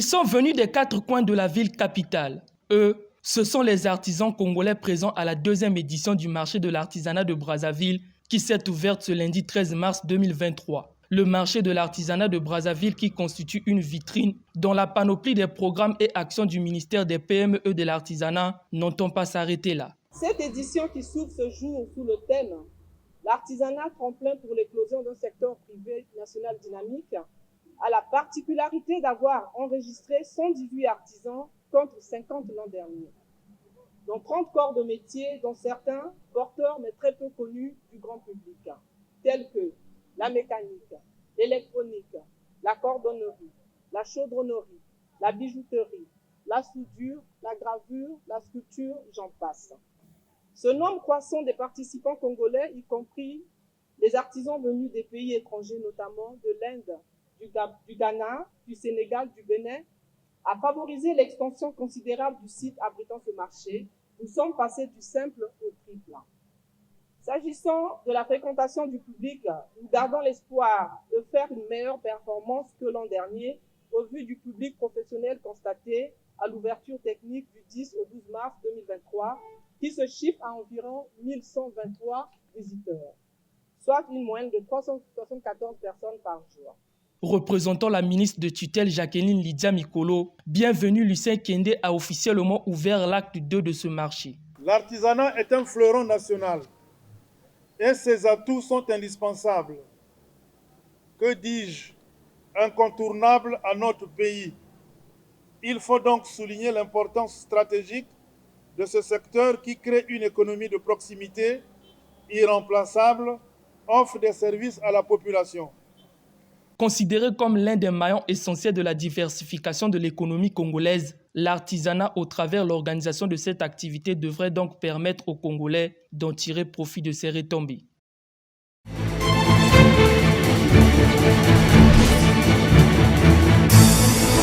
Ils sont venus des 4 coins de la ville capitale. Eux, ce sont les artisans congolais présents à la 2e édition du marché de l'artisanat de Brazzaville qui s'est ouverte ce lundi 13 mars 2023. Le marché de l'artisanat de Brazzaville qui constitue une vitrine dont la panoplie des programmes et actions du ministère des PME de l'artisanat n'entend pas s'arrêter là. Cette édition qui s'ouvre ce jour sous le thème « L'artisanat tremplin pour l'éclosion d'un secteur privé national dynamique » a la particularité d'avoir enregistré 118 artisans contre 50 l'an dernier, dont 30 corps de métier, dont certains porteurs mais très peu connus du grand public, tels que la mécanique, l'électronique, la cordonnerie, la chaudronnerie, la bijouterie, la soudure, la gravure, la sculpture, j'en passe. Ce nombre croissant des participants congolais, y compris les artisans venus des pays étrangers, notamment de l'Inde, du Ghana, du Sénégal, du Bénin, a favorisé l'extension considérable du site abritant ce marché. Nous sommes passés du simple au triple. S'agissant de la fréquentation du public, nous gardons l'espoir de faire une meilleure performance que l'an dernier au vu du public professionnel constaté à l'ouverture technique du 10 au 12 mars 2023, qui se chiffre à environ 1123 visiteurs, soit une moyenne de 374 personnes par jour. Représentant la ministre de tutelle Jacqueline Lydia Mikolo, bienvenue Lucien Kende a officiellement ouvert l'acte 2 de ce marché. L'artisanat est un fleuron national et ses atouts sont indispensables. Que dis-je, incontournables à notre pays. Il faut donc souligner l'importance stratégique de ce secteur qui crée une économie de proximité irremplaçable, offre des services à la population. Considéré comme l'un des maillons essentiels de la diversification de l'économie congolaise, l'artisanat au travers l'organisation de cette activité devrait donc permettre aux Congolais d'en tirer profit de ces retombées.